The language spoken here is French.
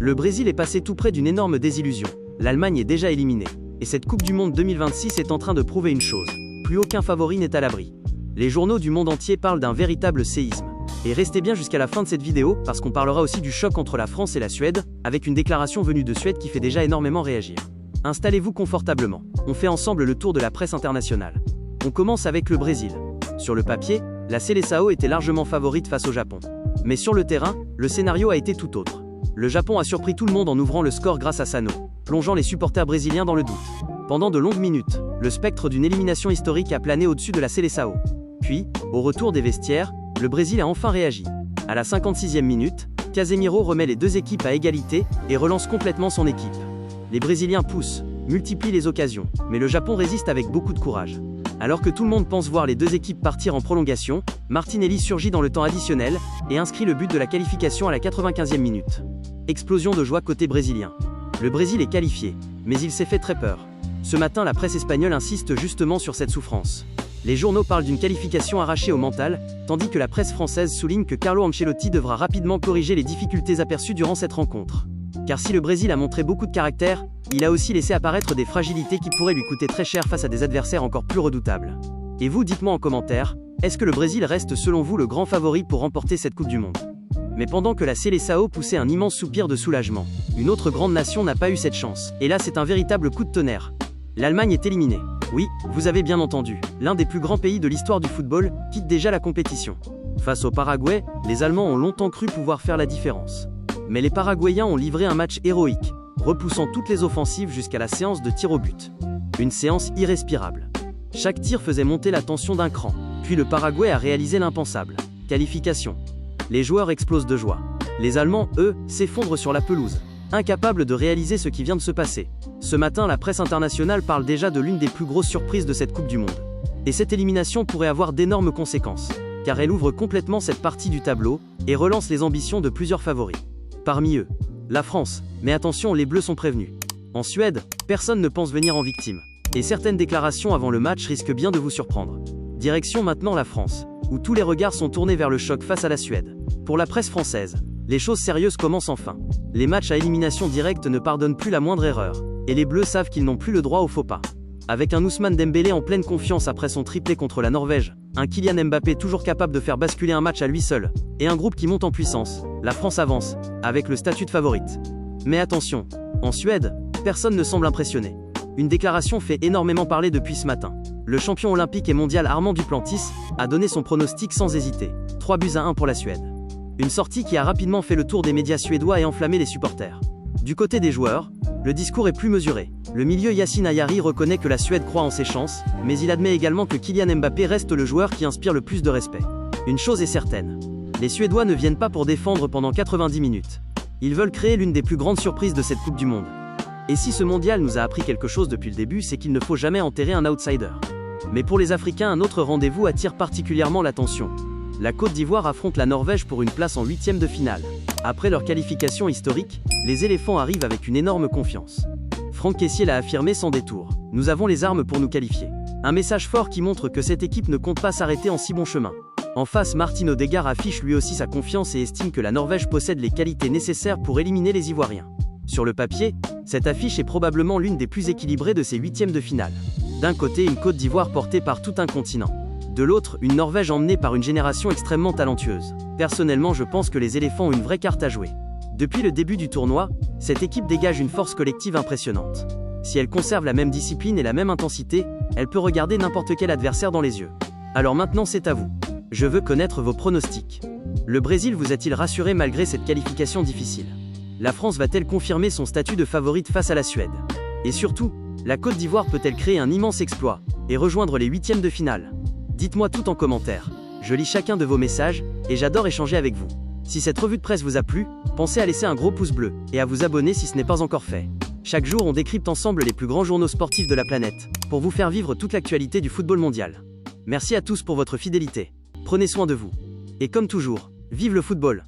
Le Brésil est passé tout près d'une énorme désillusion. L'Allemagne est déjà éliminée. Et cette Coupe du Monde 2026 est en train de prouver une chose. Plus aucun favori n'est à l'abri. Les journaux du monde entier parlent d'un véritable séisme. Et restez bien jusqu'à la fin de cette vidéo, parce qu'on parlera aussi du choc entre la France et la Suède, avec une déclaration venue de Suède qui fait déjà énormément réagir. Installez-vous confortablement. On fait ensemble le tour de la presse internationale. On commence avec le Brésil. Sur le papier, la Seleção était largement favorite face au Japon. Mais sur le terrain, le scénario a été tout autre. Le Japon a surpris tout le monde en ouvrant le score grâce à Sano, plongeant les supporters brésiliens dans le doute. Pendant de longues minutes, le spectre d'une élimination historique a plané au-dessus de la Seleção. Puis, au retour des vestiaires, le Brésil a enfin réagi. À la 56e minute, Casemiro remet les deux équipes à égalité et relance complètement son équipe. Les Brésiliens poussent, multiplient les occasions, mais le Japon résiste avec beaucoup de courage. Alors que tout le monde pense voir les deux équipes partir en prolongation, Martinelli surgit dans le temps additionnel et inscrit le but de la qualification à la 95e minute. Explosion de joie côté brésilien. Le Brésil est qualifié, mais il s'est fait très peur. Ce matin, la presse espagnole insiste justement sur cette souffrance. Les journaux parlent d'une qualification arrachée au mental, tandis que la presse française souligne que Carlo Ancelotti devra rapidement corriger les difficultés aperçues durant cette rencontre. Car si le Brésil a montré beaucoup de caractère, il a aussi laissé apparaître des fragilités qui pourraient lui coûter très cher face à des adversaires encore plus redoutables. Et vous, dites-moi en commentaire, est-ce que le Brésil reste selon vous le grand favori pour remporter cette Coupe du Monde? Mais pendant que la Seleção poussait un immense soupir de soulagement, une autre grande nation n'a pas eu cette chance. Et là, c'est un véritable coup de tonnerre. L'Allemagne est éliminée. Oui, vous avez bien entendu, l'un des plus grands pays de l'histoire du football quitte déjà la compétition. Face au Paraguay, les Allemands ont longtemps cru pouvoir faire la différence. Mais les Paraguayens ont livré un match héroïque, repoussant toutes les offensives jusqu'à la séance de tir au but. Une séance irrespirable. Chaque tir faisait monter la tension d'un cran, puis le Paraguay a réalisé l'impensable. Qualification. Les joueurs explosent de joie. Les Allemands, eux, s'effondrent sur la pelouse, incapables de réaliser ce qui vient de se passer. Ce matin, la presse internationale parle déjà de l'une des plus grosses surprises de cette Coupe du Monde. Et cette élimination pourrait avoir d'énormes conséquences, car elle ouvre complètement cette partie du tableau et relance les ambitions de plusieurs favoris. Parmi eux, la France, mais attention, les Bleus sont prévenus. En Suède, personne ne pense venir en victime. Et certaines déclarations avant le match risquent bien de vous surprendre. Direction maintenant la France, où tous les regards sont tournés vers le choc face à la Suède. Pour la presse française, les choses sérieuses commencent enfin. Les matchs à élimination directe ne pardonnent plus la moindre erreur, et les Bleus savent qu'ils n'ont plus le droit au faux pas. Avec un Ousmane Dembélé en pleine confiance après son triplé contre la Norvège, un Kylian Mbappé toujours capable de faire basculer un match à lui seul, et un groupe qui monte en puissance, la France avance, avec le statut de favorite. Mais attention, en Suède, personne ne semble impressionné. Une déclaration fait énormément parler depuis ce matin. Le champion olympique et mondial Armand Duplantis a donné son pronostic sans hésiter, 3-1 pour la Suède. Une sortie qui a rapidement fait le tour des médias suédois et enflammé les supporters. Du côté des joueurs, le discours est plus mesuré. Le milieu Yacine Ayari reconnaît que la Suède croit en ses chances, mais il admet également que Kylian Mbappé reste le joueur qui inspire le plus de respect. Une chose est certaine, les Suédois ne viennent pas pour défendre pendant 90 minutes. Ils veulent créer l'une des plus grandes surprises de cette Coupe du Monde. Et si ce mondial nous a appris quelque chose depuis le début, c'est qu'il ne faut jamais enterrer un outsider. Mais pour les Africains, un autre rendez-vous attire particulièrement l'attention. La Côte d'Ivoire affronte la Norvège pour une place en 8e de finale. Après leur qualification historique, les éléphants arrivent avec une énorme confiance. Franck Kessié l'a affirmé sans détour. Nous avons les armes pour nous qualifier. Un message fort qui montre que cette équipe ne compte pas s'arrêter en si bon chemin. En face, Martin Odegaard affiche lui aussi sa confiance et estime que la Norvège possède les qualités nécessaires pour éliminer les Ivoiriens. Sur le papier, cette affiche est probablement l'une des plus équilibrées de ces 8e de finale. D'un côté, une Côte d'Ivoire portée par tout un continent. De l'autre, une Norvège emmenée par une génération extrêmement talentueuse. Personnellement, je pense que les éléphants ont une vraie carte à jouer. Depuis le début du tournoi, cette équipe dégage une force collective impressionnante. Si elle conserve la même discipline et la même intensité, elle peut regarder n'importe quel adversaire dans les yeux. Alors maintenant, c'est à vous. Je veux connaître vos pronostics. Le Brésil vous a-t-il rassuré malgré cette qualification difficile? La France va-t-elle confirmer son statut de favorite face à la Suède? Et surtout, la Côte d'Ivoire peut-elle créer un immense exploit et rejoindre les 8e de finale? Dites-moi tout en commentaire. Je lis chacun de vos messages et j'adore échanger avec vous. Si cette revue de presse vous a plu, pensez à laisser un gros pouce bleu et à vous abonner si ce n'est pas encore fait. Chaque jour, on décrypte ensemble les plus grands journaux sportifs de la planète pour vous faire vivre toute l'actualité du football mondial. Merci à tous pour votre fidélité. Prenez soin de vous. Et comme toujours, vive le football!